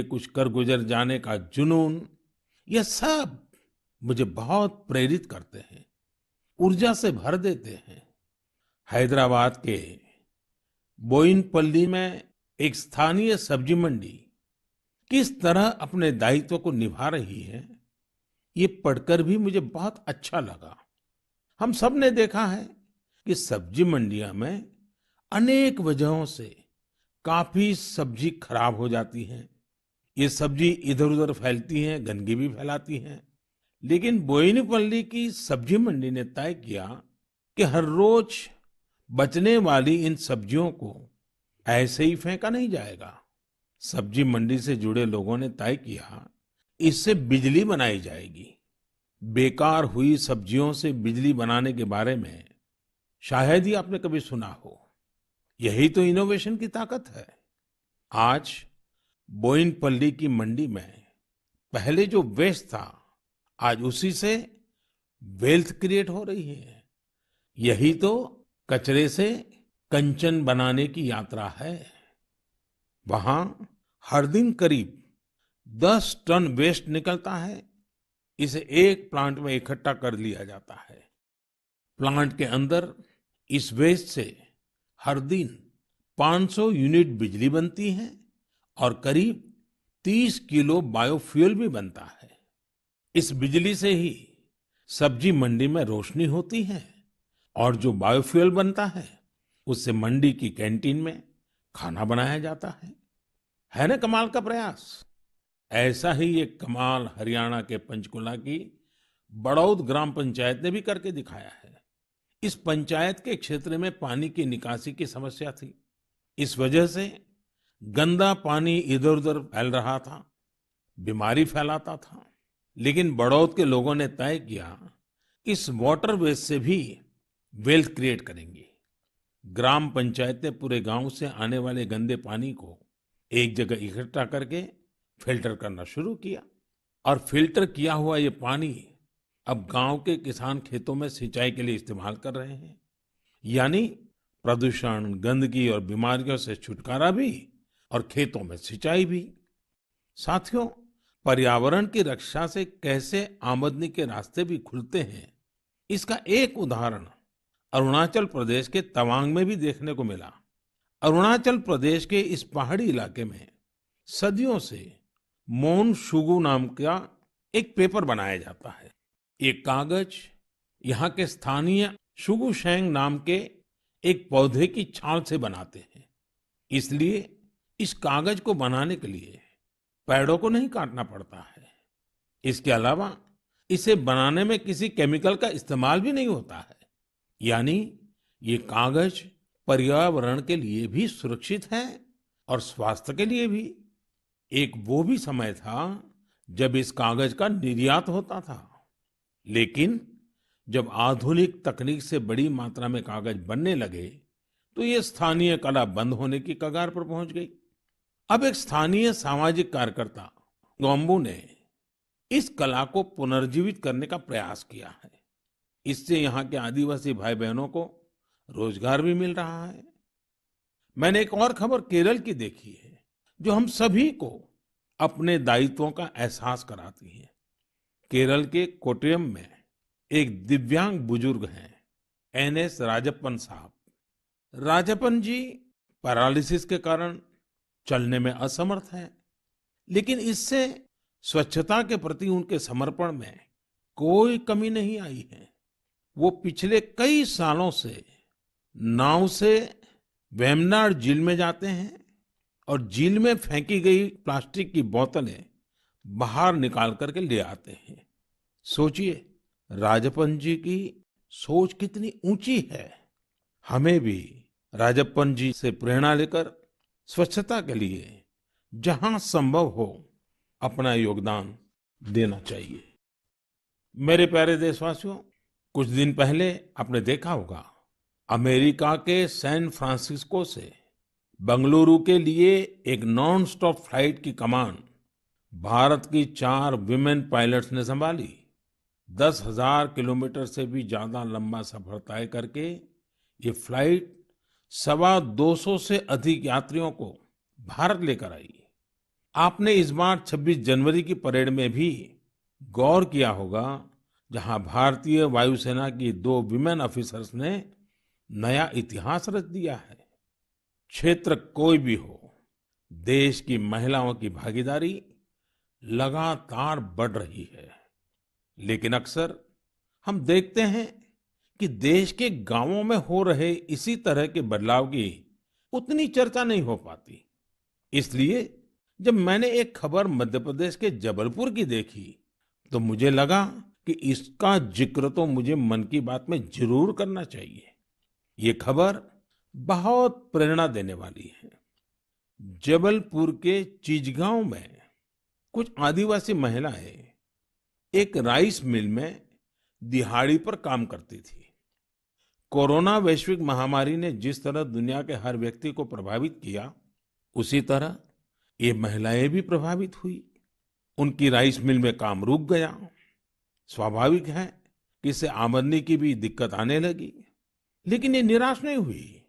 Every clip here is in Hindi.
कुछ कर गुजर जाने का जुनून, यह सब मुझे बहुत प्रेरित करते हैं, ऊर्जा से भर देते हैं। हैदराबाद के बोयिनपल्ली में एक स्थानीय सब्जी मंडी किस तरह अपने दायित्व को निभा रही है, ये पढ़कर भी मुझे बहुत अच्छा लगा। हम सब ने देखा है कि सब्जी मंडियां में अनेक वजहों से काफी सब्जी खराब हो जाती है। ये सब्जी इधर-उधर फैलती हैं, गंदगी भी फैलाती हैं। लेकिन बोयिनपल्ली की सब्जी मंडी ने तय किया कि हर रोज बचने वाली इन सब्जियों को ऐसे ही फेंका नहीं जाएगा। सब्जी मंडी से जुड़े लोगों ने तय किया, इससे बिजली बनाई जाएगी। बेकार हुई सब्जियों से बिजली बनाने के बारे में शायद ही आपने कभी सुना हो। यही तो इनोवेशन की ताकत है। आज बोयिनपल्ली की मंडी में पहले जो वेस्ट था, आज उसी से वेल्थ क्रिएट हो रही है। यही तो कचरे से कंचन बनाने की यात्रा है। वहां हर दिन करीब 10 टन वेस्ट निकलता है। इसे एक प्लांट में इकट्ठा कर लिया जाता है। प्लांट के अंदर इस वेस्ट से हर दिन 500 यूनिट बिजली बनती है और करीब 30 किलो बायोफ्यूल भी बनता है। इस बिजली से ही सब्जी मंडी में रोशनी होती है और जो बायोफ्यूल बनता है, उससे मंडी की कैंटीन में खाना बनाया जाता है ना कमाल का प्रयास। ऐसा ही एक कमाल हरियाणा के पंचकुला की बड़ौद ग्राम पंचायत ने भी करके दिखाया है। इस पंचायत के क्षेत्र में पानी की निकासी की समस्या थी। इस वजह से गंदा पानी इधर-उधर फैल रहा था, बीमारी फैलाता था। लेकिन बड़ौद के लोगों ने तय किया, इस वाटर वेस्ट से भी वेल्थ क्रिएट करेंगे। ग्राम पंचायत ने पूरे गांव से आने वाले गंदे पानी को एक जगह इकट्ठा करके फिल्टर करना शुरू किया और फिल्टर किया हुआ ये पानी अब गांव के किसान खेतों में सिंचाई के लिए इस्तेमाल कर रहे हैं। यानी प्रदूषण, गंदगी और बीमारियों से छुटकारा भी और खेतों में सिंचाई भी। साथियों, पर्यावरण की रक्षा से कैसे आमदनी के रास्ते भी खुलते हैं, इसका एक उदाहरण अरुणाचल प्रदेश के तवांग में भी देखने को मिला। अरुणाचल प्रदेश के इस पहाड़ी इलाके में सदियों से मोन शुगु नाम का एक पेपर बनाया जाता है। ये कागज यहाँ के स्थानीय शुगु शेंग नाम के एक पौधे की छाल से बनाते हैं। इसलिए इस कागज को बनाने के लिए पेड़ों को नहीं काटना पड़ता है। इसके अलावा इसे बनाने में किसी केमिकल का इस्तेमाल भी नहीं होता है। यानी ये कागज पर्यावरण के लिए भी सुरक्षित है और स्वास्थ्य के लिए भी। एक वो भी समय था जब इस कागज का निर्यात होता था। लेकिन जब आधुनिक तकनीक से बड़ी मात्रा में कागज बनने लगे, तो ये स्थानीय कला बंद होने की कगार पर पहुंच गई। अब एक स्थानीय सामाजिक कार्यकर्ता गोम्बू ने इस कला को पुनर्जीवित करने का प्रयास किया है। इससे यहाँ के आदिवासी भाई बहनों को रोजगार भी मिल रहा है। मैंने एक और खबर केरल की देखी है, जो हम सभी को अपने दायित्वों का एहसास कराती है। केरल के कोट्टयम में एक दिव्यांग बुजुर्ग हैं, एनएस राजप्पन साहब। राजप्पन जी पैरालिसिस के कारण चलने में असमर्थ हैं, लेकिन इससे स्वच्छता के प्रति उनके समर्पण में कोई कमी नहीं आई है। वो पिछले कई सालों से नाव से वेम्बनाड झील में जाते हैं और झील में फेंकी गई प्लास्टिक की बोतलें बाहर निकाल करके ले आते हैं। सोचिए, राजप्पन जी की सोच कितनी ऊंची है। हमें भी राजप्पन जी से प्रेरणा लेकर स्वच्छता के लिए जहां संभव हो अपना योगदान देना चाहिए। मेरे प्यारे देशवासियों, कुछ दिन पहले आपने देखा होगा, अमेरिका के सैन फ्रांसिस्को से बंगलुरु के लिए एक नॉन स्टॉप फ्लाइट की कमान भारत की 4 विमेन पायलट्स ने संभाली। 10,000 किलोमीटर से भी ज्यादा लंबा सफर तय करके ये फ्लाइट 225 से अधिक यात्रियों को भारत लेकर आई। आपने इस बार 26 जनवरी की परेड में भी गौर किया होगा, जहां भारतीय वायुसेना की 2 विमेन ऑफिसर्स ने नया इतिहास रच दिया है। क्षेत्र कोई भी हो, देश की महिलाओं की भागीदारी लगातार बढ़ रही है। लेकिन अक्सर हम देखते हैं कि देश के गांवों में हो रहे इसी तरह के बदलाव की उतनी चर्चा नहीं हो पाती। इसलिए जब मैंने एक खबर मध्य प्रदेश के जबलपुर की देखी, तो मुझे लगा कि इसका जिक्र तो मुझे मन की बात में जरूर करना चाहिए। ये खबर बहुत प्रेरणा देने वाली है। जबलपुर के चिचगांव में कुछ आदिवासी महिलाएं एक राइस मिल में दिहाड़ी पर काम करती थी। कोरोना वैश्विक महामारी ने जिस तरह दुनिया के हर व्यक्ति को प्रभावित किया, उसी तरह ये महिलाएं भी प्रभावित हुई। उनकी राइस मिल में काम रुक गया। स्वाभाविक है कि इससे आमदनी की भी दिक्कत आने लगी। लेकिन ये निराश नहीं हुई।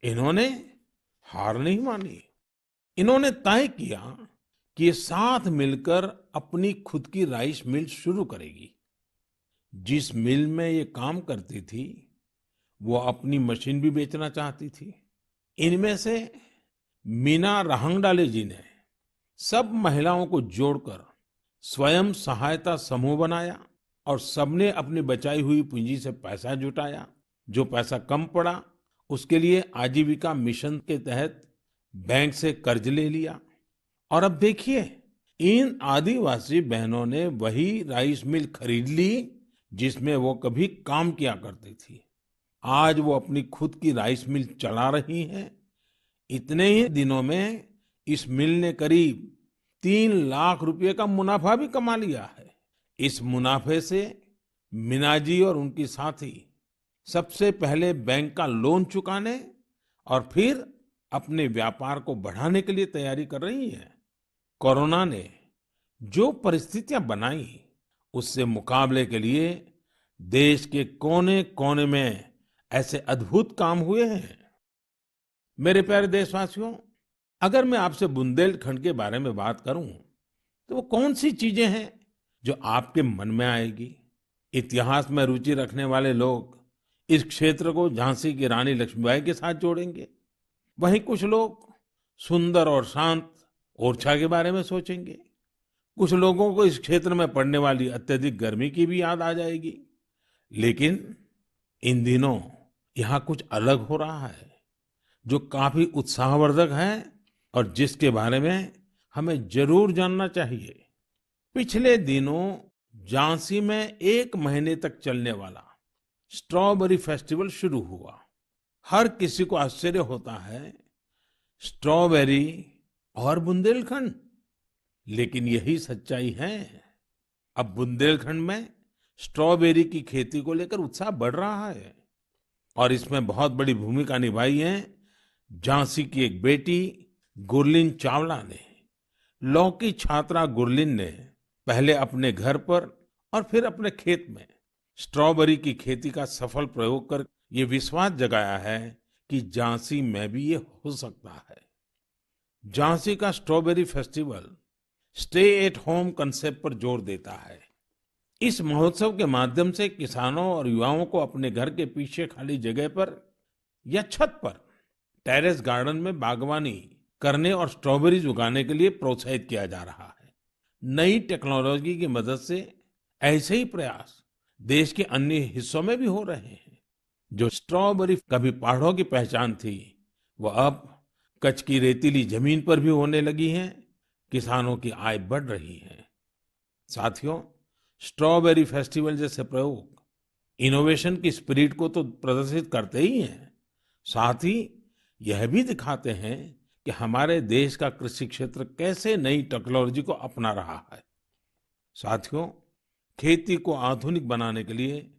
इन्होंने हार नहीं मानी। इन्होंने तय किया कि ये साथ मिलकर अपनी खुद की राइस मिल शुरू करेगी। जिस मिल में ये काम करती थी, वो अपनी मशीन भी बेचना चाहती थी। इनमें से मीना रहंगडाले जी ने सब महिलाओं को जोड़कर स्वयं सहायता समूह बनाया और सबने अपनी बचाई हुई पूंजी से पैसा जुटाया। जो पैसा कम पड़ा, उसके लिए आजीविका मिशन के तहत बैंक से कर्ज ले लिया। और अब देखिए, इन आदिवासी बहनों ने वही राइस मिल खरीद ली जिसमें वो कभी काम किया करती थी। आज वो अपनी खुद की राइस मिल चला रही हैं। इतने ही दिनों में इस मिल ने करीब 3 लाख रुपए का मुनाफा भी कमा लिया है। इस मुनाफे से मीना जी और उनकी साथी सबसे पहले बैंक का लोन चुकाने और फिर अपने व्यापार को बढ़ाने के लिए तैयारी कर रही हैं। कोरोना ने जो परिस्थितियां बनाई, उससे मुकाबले के लिए देश के कोने-कोने में ऐसे अद्भुत काम हुए हैं। मेरे प्यारे देशवासियों, अगर मैं आपसे बुंदेलखंड के बारे में बात करूं, तो वो कौन सी चीजें हैं जो आपके मन में आएगी? इतिहास में रुचि रखने वाले लोग इस क्षेत्र को झांसी की रानी लक्ष्मीबाई के साथ जोड़ेंगे। वहीं कुछ लोग सुंदर और शांत ओरछा के बारे में सोचेंगे। कुछ लोगों को इस क्षेत्र में पड़ने वाली अत्यधिक गर्मी की भी याद आ जाएगी। लेकिन इन दिनों यहाँ कुछ अलग हो रहा है, जो काफी उत्साहवर्धक है और जिसके बारे में हमें जरूर जानना चाहिए। पिछले दिनों झांसी में 1 महीने तक चलने वाला स्ट्रॉबेरी फेस्टिवल शुरू हुआ। हर किसी को आश्चर्य होता है, स्ट्रॉबेरी और बुंदेलखंड, लेकिन यही सच्चाई है। अब बुंदेलखंड में स्ट्रॉबेरी की खेती को लेकर उत्साह बढ़ रहा है और इसमें बहुत बड़ी भूमिका निभाई है झांसी की एक बेटी गुरलीन चावला ने। लॉ की छात्रा गुरलीन ने पहले अपने घर पर और फिर अपने खेत में स्ट्रॉबेरी की खेती का सफल प्रयोग कर ये विश्वास जगाया है कि झांसी में भी ये हो सकता है। झांसी का strawberry festival stay at home concept पर जोर देता है। इस महोत्सव के माध्यम से किसानों और युवाओं को अपने घर के पीछे खाली जगह पर या छत पर टेरेस गार्डन में बागवानी करने और स्ट्रॉबेरीज उगाने के लिए प्रोत्साहित किया जा रहा है। नई टेक्नोलॉजी की मदद से ऐसे ही प्रयास देश के अन्य हिस्सों में भी हो रहे हैं। जो स्ट्रॉबेरी कभी पहाड़ों की पहचान थी, वो अब कच्छ की रेतीली जमीन पर भी होने लगी हैं। किसानों की आय बढ़ रही है। साथियों, स्ट्रॉबेरी फेस्टिवल जैसे प्रयोग इनोवेशन की स्पिरिट को तो प्रदर्शित करते ही हैं, साथ ही यह भी दिखाते हैं कि हमारे देश का कृषि क्षेत्र कैसे नई टेक्नोलॉजी को अपना रहा है। साथियों, खेती को आधुनिक बनाने के लिए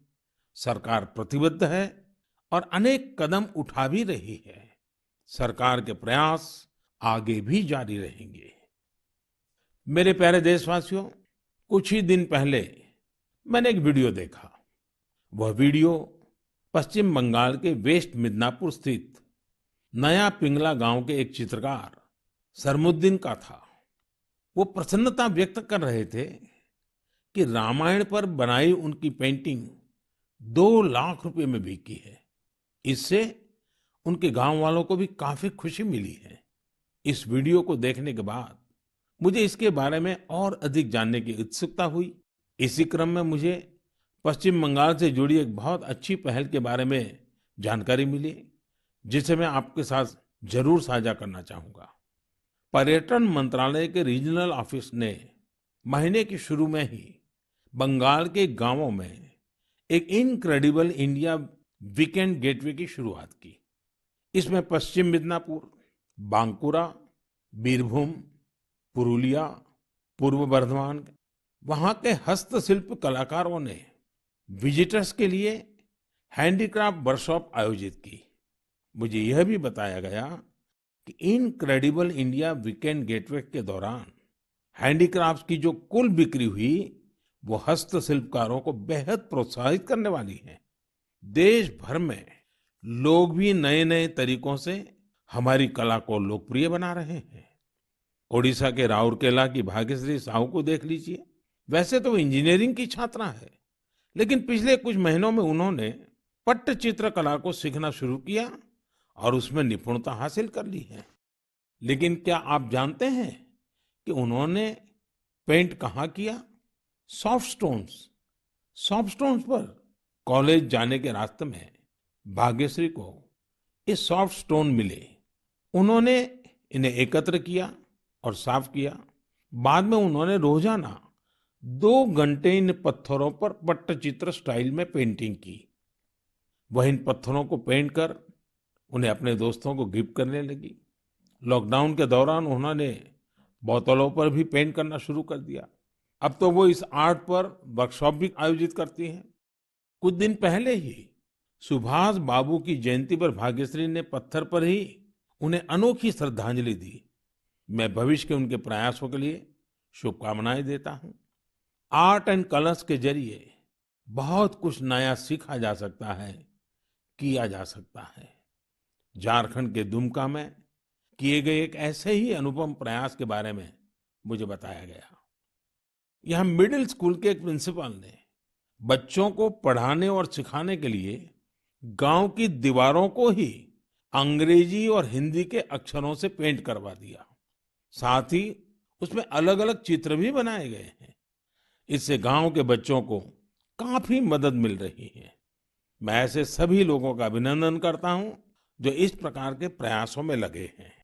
सरकार प्रतिबद्ध है और अनेक कदम उठा भी रही है। सरकार के प्रयास आगे भी जारी रहेंगे। मेरे प्यारे देशवासियों, कुछ ही दिन पहले मैंने एक वीडियो देखा। वह वीडियो पश्चिम बंगाल के वेस्ट मिदनापुर स्थित नया पिंगला गांव के एक चित्रकार सरमुद्दीन का था। वो प्रसन्नता व्यक्त कर रहे थे कि रामायण पर बनाई उनकी पेंटिंग 2 लाख रुपए में बिकी है। इससे उनके गांव वालों को भी काफी खुशी मिली है। इस वीडियो को देखने के बाद मुझे इसके बारे में और अधिक जानने की उत्सुकता हुई। इसी क्रम में मुझे पश्चिम बंगाल से जुड़ी एक बहुत अच्छी पहल के बारे में जानकारी मिली, जिसे मैं आपके साथ जरूर साझा करना चाहूंगा। पर्यटन मंत्रालय के रीजनल ऑफिस ने महीने के शुरू में ही बंगाल के गांवों में एक इनक्रेडिबल इंडिया वीकेंड गेटवे की शुरुआत की। इसमें पश्चिम मिदनापुर, बांकुरा, बीरभूम, पुरुलिया, पूर्व बर्धमान, वहां के हस्तशिल्प कलाकारों ने विजिटर्स के लिए हैंडीक्राफ्ट वर्कशॉप आयोजित की। मुझे यह भी बताया गया कि इनक्रेडिबल इंडिया वीकेंड गेटवे के दौरान हैंडीक्राफ्ट्स की जो कुल बिक्री हुई वो हस्तशिल्पकारों को बेहद प्रोत्साहित करने वाली है। देश भर में लोग भी नए नए तरीकों से हमारी कला को लोकप्रिय बना रहे हैं। ओडिशा के राउरकेला की भाग्यश्री साहू को देख लीजिए। वैसे तो वो इंजीनियरिंग की छात्रा है, लेकिन पिछले कुछ महीनों में उन्होंने पट्टचित्र कला को सीखना शुरू किया और उसमें निपुणता हासिल कर ली है। लेकिन क्या आप जानते हैं कि उन्होंने पेंट कहाँ किया? Soft stones. सॉफ्ट स्टोन्स पर कॉलेज जाने के रास्ते में भाग्यश्री को ये सॉफ्ट स्टोन मिले। उन्होंने इन्हें एकत्र किया और साफ किया। बाद में उन्होंने रोजाना 2 घंटे इन पत्थरों पर पट्टचित्र स्टाइल में पेंटिंग की। वह इन पत्थरों को पेंट कर उन्हें अपने दोस्तों को गिफ्ट करने लगी। लॉकडाउन के दौरान उन्होंने बोतलों पर भी पेंट करना शुरू कर दिया। अब तो वो इस आर्ट पर वर्कशॉप भी आयोजित करती हैं। कुछ दिन पहले ही सुभाष बाबू की जयंती पर भाग्यश्री ने पत्थर पर ही उन्हें अनोखी श्रद्धांजलि दी। मैं भविष्य के उनके प्रयासों के लिए शुभकामनाएं देता हूं। आर्ट एंड कलर्स के जरिए बहुत कुछ नया सीखा जा सकता है, किया जा सकता है। झारखंड के दुमका में किए गए एक ऐसे ही अनुपम प्रयास के बारे में मुझे बताया गया। यहाँ मिडिल स्कूल के एक प्रिंसिपल ने बच्चों को पढ़ाने और सिखाने के लिए गांव की दीवारों को ही अंग्रेजी और हिंदी के अक्षरों से पेंट करवा दिया। साथ ही उसमें अलग अलग चित्र भी बनाए गए हैं। इससे गांव के बच्चों को काफी मदद मिल रही है। मैं ऐसे सभी लोगों का अभिनंदन करता हूं जो इस प्रकार के प्रयासों में लगे हैं।